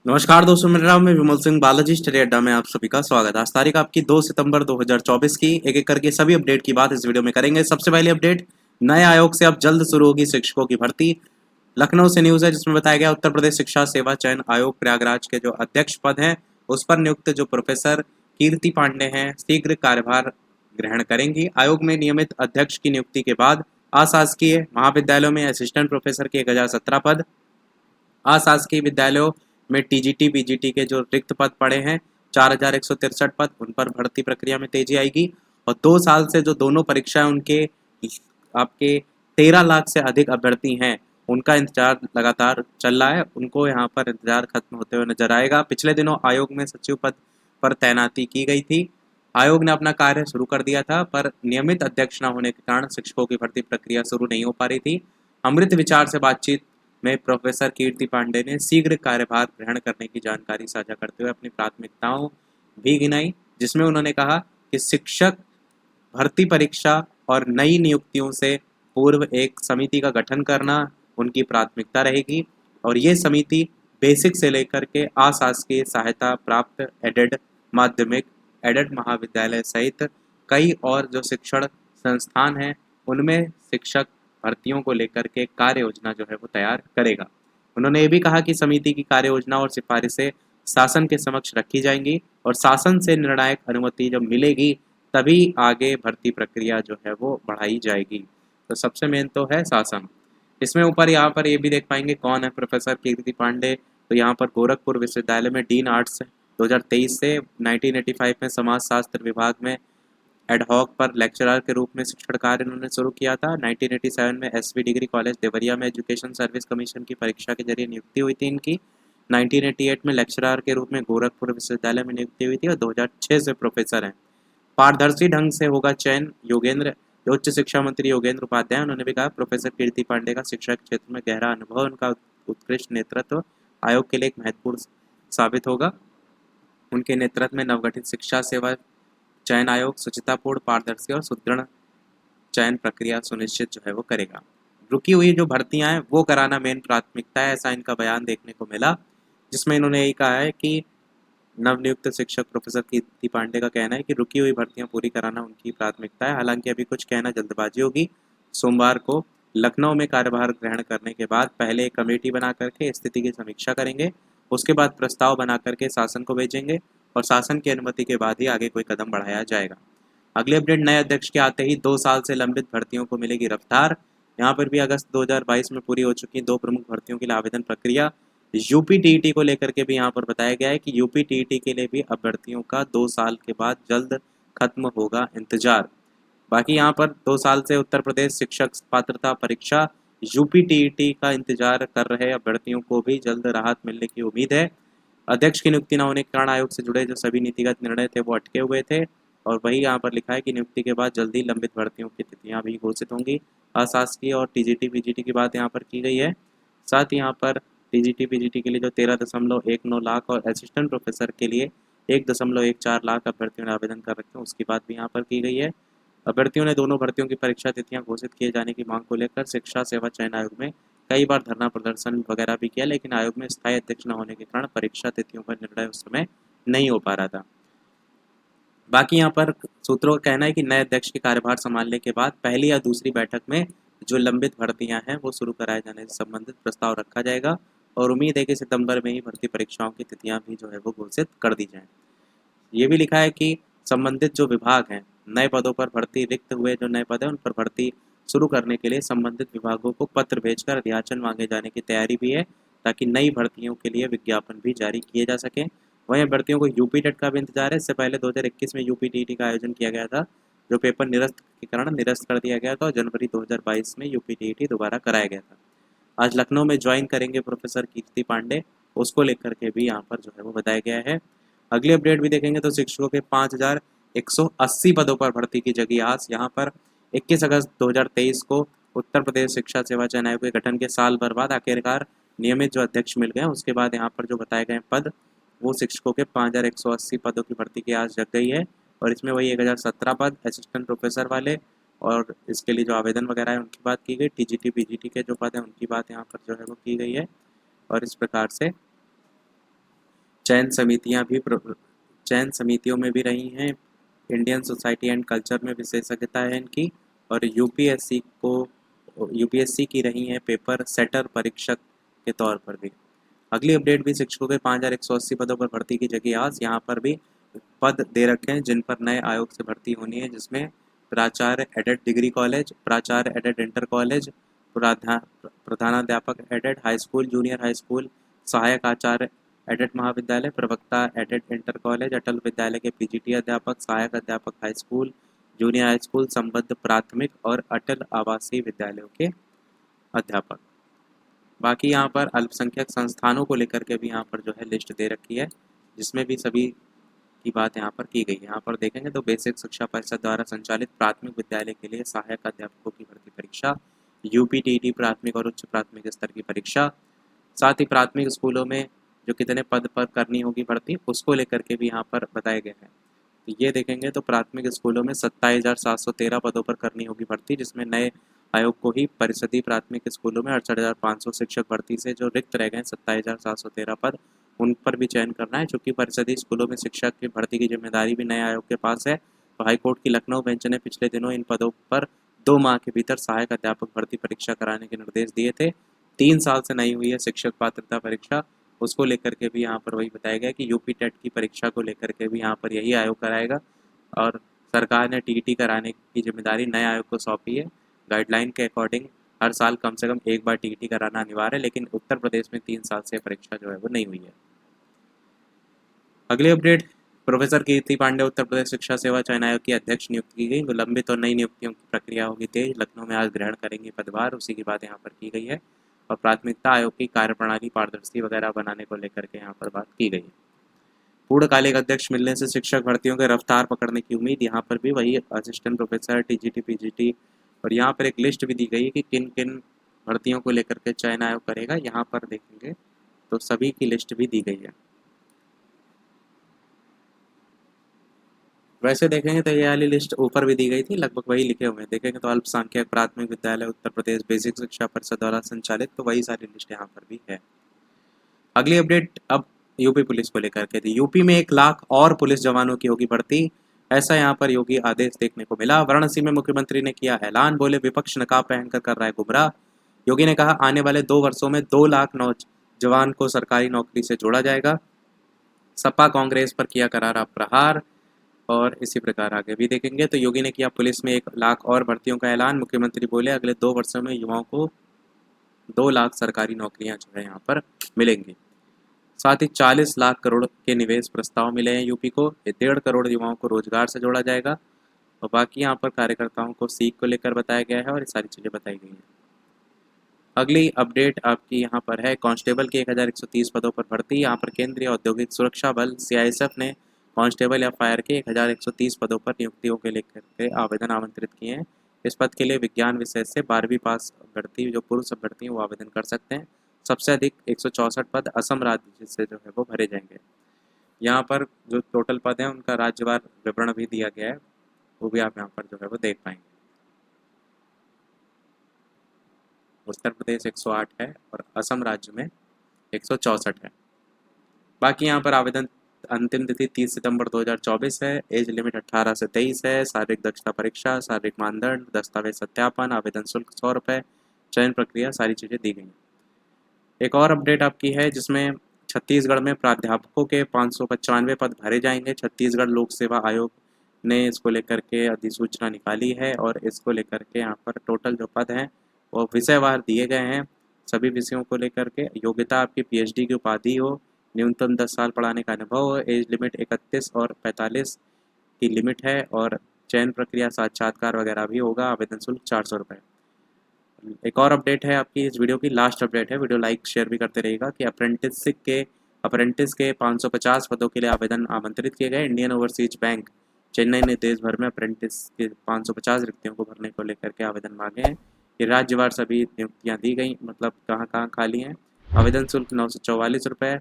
नमस्कार दोस्तों, मेरा नाम है विमल सिंह। बालाजी स्टडी अड्डा में आप सभी का स्वागत है। आज तारीख आपकी 2 सितंबर 2024 की। एक एक करके सभी अपडेट की बात इस वीडियो में करेंगे। सबसे पहले अपडेट, नए आयोग से अब जल्द शुरू होगी शिक्षकों की भर्ती। लखनऊ से न्यूज़ है जिसमें बताया गया उत्तर प्रदेश शिक्षा सेवा चयन आयोग प्रयागराज के जो अध्यक्ष पद हैं उस पर नियुक्त जो प्रोफेसर कीर्ति पांडे हैं शीघ्र कार्यभार ग्रहण करेंगी। आयोग में नियमित अध्यक्ष की नियुक्ति के बाद अशासकीय महाविद्यालयों में असिस्टेंट प्रोफेसर के 1017 पद, अशासकीय विद्यालयों में टीजीटी पीजीटी के जो रिक्त पद पड़े हैं 4163 पद, उन पर भर्ती प्रक्रिया में तेजी आएगी। और 2 साल से जो दोनों परीक्षाएं उनके आपके 13 लाख से अधिक अभ्यर्थी हैं उनका इंतजार लगातार चल रहा है, उनको यहाँ पर इंतजार खत्म होते हुए नजर आएगा। पिछले दिनों आयोग में सचिव पद पर तैनाती की गई थी। आयोग ने अपना कार्य शुरू कर दिया था, पर नियमित अध्यक्ष न होने के कारण शिक्षकों की भर्ती प्रक्रिया शुरू नहीं हो पा रही थी। अमृत विचार से बातचीत में प्रोफेसर कीर्ति पांडे ने शीघ्र कार्यभार ग्रहण करने की जानकारी साझा करते हुए अपनी प्राथमिकताओं भी गिनाई, जिसमें उन्होंने कहा कि शिक्षक भर्ती परीक्षा और नई नियुक्तियों से पूर्व एक समिति का गठन करना उनकी प्राथमिकता रहेगी। और ये समिति बेसिक से लेकर के अशासकीय सहायता प्राप्त एडेड माध्यमिक, एडेड महाविद्यालय सहित कई और जो शिक्षण संस्थान हैं उनमें शिक्षक भर्तियों को लेकर के कार्य योजना जो है वो तैयार करेगा। उन्होंने ये भी कहा कि समिति की कार्य योजना और सिफारिशें शासन के समक्ष रखी जाएंगी और शासन से निर्णायक अनुमति जब मिलेगी तभी आगे भर्ती प्रक्रिया जो है वो बढ़ाई जाएगी। तो सबसे मेन तो है शासन। इसमें ऊपर यहाँ पर ये भी देख पाएंगे कौन है प्रोफेसर कीर्ति पांडे। तो यहाँ पर गोरखपुर विश्वविद्यालय में डीन आर्ट्स 2023 से 1985 में समाजशास्त्र विभाग में एडहॉक पर लेक्चरर के रूप में शिक्षण कार्य इन्होंने शुरू किया था। 1987 में एसवी डिग्री कॉलेज देवरिया में एजुकेशन सर्विस कमीशन की परीक्षा के जरिए नियुक्ति हुई थी इनकी। 1988 में लेक्चरर के रूप में गोरखपुर विश्वविद्यालय में नियुक्ति हुई थी और 2006 से प्रोफेसर हैं। पारदर्शी ढंग से होगा चयन। योगेंद्र उच्च शिक्षा मंत्री योगेंद्र उपाध्याय उन्होंने भी कहा प्रोफेसर कीर्ति पांडे का शिक्षा के क्षेत्र में गहरा अनुभव, उनका उत्कृष्ट नेतृत्व आयोग के लिए एक महत्वपूर्ण साबित होगा। उनके नेतृत्व में नवगठित शिक्षा सेवा चयन आयोग शुचितापूर्ण, पारदर्शी और सुदृढ़ चयन प्रक्रिया सुनिश्चित जो है वो करेगा। रुकी हुई जो भर्तियां हैं वो कराना मेन प्राथमिकता है, ऐसा इनका बयान देखने को मिला, जिसमें इन्होंने यही कहा है कि नवनियुक्त शिक्षक प्रोफेसर कीर्ति पांडे का कहना है कि रुकी हुई भर्तियां पूरी कराना उनकी प्राथमिकता है। हालांकि अभी कुछ कहना जल्दबाजी होगी। सोमवार को लखनऊ में कार्यभार ग्रहण करने के बाद पहले एक कमेटी बना करके स्थिति की समीक्षा करेंगे, उसके बाद प्रस्ताव बना करके शासन को भेजेंगे और शासन की अनुमति के बाद ही आगे कोई कदम बढ़ाया जाएगा। अगले अपडेट, नए अध्यक्ष के आते ही 2 साल से लंबित भर्तियों को मिलेगी रफ्तार। यहाँ पर भी अगस्त 2022 में पूरी हो चुकी 2 प्रमुख भर्तियों के लिए आवेदन प्रक्रिया। यूपी टीईटी को लेकर के भी यहाँ पर बताया गया है कि यूपी टीईटी के लिए भी अभ्यर्थियों का 2 साल के बाद जल्द खत्म होगा इंतजार। बाकी यहाँ पर 2 साल से उत्तर प्रदेश शिक्षक पात्रता परीक्षा यूपी टीईटी का इंतजार कर रहे अभ्यर्थियों को भी जल्द राहत मिलने की उम्मीद है। अध्यक्ष की नियुक्ति न होने के कारण आयोग से जुड़े जो सभी नीतिगत निर्णय थे वो अटके हुए थे। और वही यहाँ पर लिखा है कि नियुक्ति के बाद जल्दी लंबित भर्तियों की तिथियां भी घोषित होंगी। अशासकीय और टीजीटी पीजीटी की बात यहाँ पर की गई है। साथ ही यहाँ पर टीजीटी पीजीटी के लिए जो 13.19 लाख और असिस्टेंट प्रोफेसर के लिए 1.14 लाख अभ्यर्थियों ने आवेदन कर रखे हैं उसकी बात भी यहाँ पर की गई है। अभ्यर्थियों ने दोनों भर्तियों की परीक्षा तिथियां घोषित किए जाने की मांग को लेकर शिक्षा सेवा चयन आयोग में कई बार धरना प्रदर्शन वगैरह भी किया, लेकिन आयोग में स्थायी अध्यक्ष न होने के कारण परीक्षा तिथियों पर निर्णय उस समय नहीं हो पा रहा था। बाकी यहाँ पर सूत्रों का कहना है कि नए अध्यक्ष के कार्यभार संभालने के बाद पहली या दूसरी बैठक में जो लंबित भर्तियां हैं वो शुरू कराए जाने से संबंधित प्रस्ताव रखा जाएगा और उम्मीद है कि सितंबर में ही भर्ती परीक्षाओं की तिथियां भी जो है वो घोषित कर दी जाएं। ये भी लिखा है कि संबंधित जो विभाग हैं नए पदों पर भर्ती, रिक्त हुए जो नए पद हैं उन पर भर्ती शुरू करने के लिए संबंधित विभागों को पत्र भेजकर अध्याचन मांगे जाने की तैयारी भी है, ताकि नई भर्तियों के लिए विज्ञापन भी जारी किए जा सकें। वहीं अभ्यर्थियों को यूपी टेट का भी इंतजार है। इससे पहले 2021 में यूपी टीटी का आयोजन किया गया था, जो पेपर निरस्त के कारण निरस्त कर दिया गया था और जनवरी 2022 में यूपी टीटी दोबारा कराया गया था। आज लखनऊ में ज्वाइन करेंगे प्रोफेसर कीर्ति पांडे, उसको लेकर के भी यहाँ पर जो है वो बताया गया है। अगली अपडेट भी देखेंगे तो शिक्षकों के 5180 पदों पर भर्ती की जगी आस। यहाँ पर 21 अगस्त 2023 को उत्तर प्रदेश शिक्षा सेवा चयन आयोग के गठन के साल भर बाद आखिरकार नियमित जो अध्यक्ष मिल गए, उसके बाद यहाँ पर जो बताए गए पद वो शिक्षकों के 5180 पदों की भर्ती की आस जग गई है। और इसमें वही 1017 पद असिस्टेंट प्रोफेसर वाले और इसके लिए जो आवेदन वगैरह है उनकी बात की गई। टीजीटी पीजीटी के जो पद हैं उनकी बात यहाँ पर जो है वो की गई है। और इस प्रकार से चयन समितियों में भी रही हैं। इंडियन सोसाइटी एंड कल्चर में विशेषज्ञता है इनकी, और यूपीएससी की रही हैं पेपर सेटर परीक्षक के तौर पर भी। अगली अपडेट भी शिक्षकों के 5180 पदों पर भर्ती की जगी आस। यहाँ पर भी पद दे रखे हैं जिन पर नए आयोग से भर्ती होनी है, जिसमें प्राचार्य एडेड डिग्री कॉलेज, प्राचार्य एडेड इंटर कॉलेज, प्रधानाध्यापक aided high school junior high school, सहायक आचार्य एडेड महाविद्यालय, प्रवक्ता एडेड इंटर कॉलेज, अटल विद्यालय के पीजीटी अध्यापक, सहायक अध्यापक high school junior high school, संबद्ध प्राथमिक और अटल आवासीय विद्यालयों के अध्यापक। बाकी यहाँ पर अल्पसंख्यक संस्थानों को लेकर के भी यहाँ पर जो है लिस्ट दे रखी है, जिसमें भी सभी की बात यहाँ पर की गई है। यहाँ पर देखेंगे तो बेसिक शिक्षा परिषद द्वारा संचालित प्राथमिक विद्यालय के लिए सहायक अध्यापकों की भर्ती परीक्षा, यूपीटीटी प्राथमिक और उच्च प्राथमिक स्तर की परीक्षा, साथ ही प्राथमिक स्कूलों में जो कितने पद पर करनी होगी भर्ती उसको लेकर के भी यहाँ पर बताए गए हैं। तो ये देखेंगे तो प्राथमिक स्कूलों में 27,713 पदों पर करनी होगी भर्ती, जिसमें नए आयोग को ही परिषदीय प्राथमिक स्कूलों में 68,500 शिक्षक भर्ती से जो रिक्त रह गए 27,713 पद, उन पर भी चयन करना है। चूंकि परिषदीय स्कूलों में शिक्षक की भर्ती की जिम्मेदारी भी नए आयोग के पास है, तो हाईकोर्ट की लखनऊ बेंच ने पिछले दिनों इन पदों पर 2 माह के भीतर सहायक अध्यापक भर्ती परीक्षा कराने के निर्देश दिए थे। 3 साल से नहीं हुई है शिक्षक पात्रता परीक्षा, उसको लेकर के भी यहाँ पर वही बताया गया कि यूपी टेट की परीक्षा को लेकर के भी यहाँ पर यही आयोग कराएगा, और सरकार ने टीईटी कराने की जिम्मेदारी नए आयोग को सौंपी है। गाइडलाइन के अकॉर्डिंग हर साल कम से कम एक बार टीईटी कराना अनिवार्य है, लेकिन उत्तर प्रदेश में 3 साल से परीक्षा जो है वो नहीं हुई है। अगली अपडेट, प्रोफेसर कीर्ति पांडे उत्तर प्रदेश शिक्षा सेवा चयन आयोग की अध्यक्ष नियुक्त की गई। विलंबित और नई नियुक्तियों की प्रक्रिया होगी तेज, लखनऊ में आज ग्रहण करेंगे पदभार, उसी की बात यहाँ पर की गई है। और प्राथमिकता आयोग की कार्यप्रणाली पारदर्शी वगैरह बनाने को लेकर के यहाँ पर बात की गई है। पूर्णकालिक अध्यक्ष मिलने से शिक्षक भर्तियों के रफ्तार पकड़ने की उम्मीद, यहाँ पर भी वही असिस्टेंट प्रोफेसर, टीजीटी, पीजीटी, और यहाँ पर एक लिस्ट भी दी गई है कि किन किन भर्तियों को लेकर के चयन आयोग करेगा। यहाँ पर देखेंगे तो सभी की लिस्ट भी दी गई है। वैसे देखेंगे तो ये वाली लिस्ट ऊपर भी दी गई थी, लगभग वही लिखे हुए हैं। देखेंगे तो अल्पसंख्यक प्राथमिक विद्यालय उत्तर प्रदेश बेसिक शिक्षा परिषद द्वारा संचालित, तो वही सारी लिस्ट यहाँ पर भी है। अगली अपडेट अब यूपी पुलिस को लेकर के थी। यूपी में 1 लाख और पुलिस जवानों की होगी भर्ती, ऐसा यहाँ पर योगी आदेश देखने को मिला। वाराणसी में मुख्यमंत्री ने किया ऐलान, बोले विपक्ष नकाब पहनकर कर रहा है गुमराह। योगी ने कहा आने वाले 2 वर्षों में 2 लाख नौजवान को सरकारी नौकरी से जोड़ा जाएगा। सपा कांग्रेस पर किया करारा प्रहार, और इसी प्रकार आगे भी देखेंगे तो योगी ने किया पुलिस में 1 लाख और भर्तियों का ऐलान। मुख्यमंत्री बोले अगले 2 वर्षों में युवाओं को 2 लाख सरकारी नौकरियां जो है यहाँ पर मिलेंगी। साथ ही 40 लाख करोड़ के निवेश प्रस्ताव मिले हैं यूपी को। 1.5 करोड़ युवाओं को रोजगार से जोड़ा जाएगा, और बाकी यहाँ पर कार्यकर्ताओं को सीख को लेकर बताया गया है, और ये सारी चीज़ें बताई गई हैं। अगली अपडेट आपकी यहाँ पर है, कांस्टेबल के 1130 पदों पर भर्ती। यहाँ पर केंद्रीय औद्योगिक सुरक्षा बल सीआईएसएफ ने कांस्टेबल या फायर के 1130 पदों पर नियुक्तियों के लेकर के आवेदन आमंत्रित किए हैं। इस पद के लिए विज्ञान विषय से 12वीं पास अभ्यर्थी, जो पुरुष अभ्यर्थी हैं, वो आवेदन कर सकते हैं। सबसे अधिक 164 पद असम राज्य से जो है वो भरे जाएंगे। यहाँ पर जो टोटल पद हैं उनका राज्यवार विवरण भी दिया गया है, वो भी आप यहाँ पर जो है वो देख पाएंगे। उत्तर प्रदेश 108 है और असम राज्य में 164 है। बाकी यहाँ पर आवेदन अंतिम तिथि 30 सितंबर 2024 है। एज लिमिट 18 से 23 है। शारीरिक दक्षता परीक्षा, शारीरिक मानदंड, दस्तावेज सत्यापन, आवेदन शुल्क 100 रुपये, चयन प्रक्रिया, सारी चीज़ें दी गई हैं। एक और अपडेट आपकी है जिसमें छत्तीसगढ़ में प्राध्यापकों के 595 पद भरे जाएंगे। छत्तीसगढ़ लोक सेवा आयोग ने इसको लेकर के अधिसूचना निकाली है, और इसको लेकर के यहाँ पर टोटल जो पद हैं वो विषयवार दिए गए हैं। सभी विषयों को लेकर के योग्यता आपकी पीएचडी की उपाधि हो, न्यूनतम 10 साल पढ़ाने का अनुभव हो, एज लिमिट 31 और 45 की लिमिट है, और चयन प्रक्रिया साक्षात्कार वगैरह भी होगा। आवेदन शुल्क 400 रुपये। एक और अपडेट है आपकी, इस वीडियो की लास्ट अपडेट है, वीडियो लाइक शेयर भी करते रहिएगा, कि अप्रेंटिस के 550 पदों के लिए आवेदन आमंत्रित किए गए। इंडियन ओवरसीज बैंक चेन्नई ने देश भर में अप्रेंटिस के 550 रिक्तियों को भरने को लेकर के आवेदन मांगे हैं। ये राज्यवार सभी नियुक्तियाँ दी गई, मतलब कहाँ कहाँ खाली हैं। आवेदन शुल्क 944 रुपये,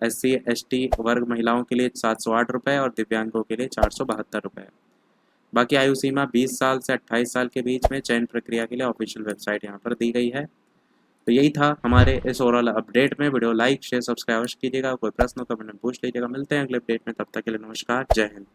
SC ST वर्ग महिलाओं के लिए 708 रुपये, और दिव्यांगों के लिए 472 रुपये। बाकी आयु सीमा 20 साल से 28 साल के बीच में। चयन प्रक्रिया के लिए ऑफिशियल वेबसाइट यहाँ पर दी गई है। तो यही था हमारे इस ओवरऑल अपडेट में। वीडियो लाइक शेयर सब्सक्राइब कीजिएगा, कोई प्रश्न हो कमेंट में पूछ लीजिएगा। मिलते हैं अगले अपडेट में, तब तक के लिए नमस्कार, जय हिंद।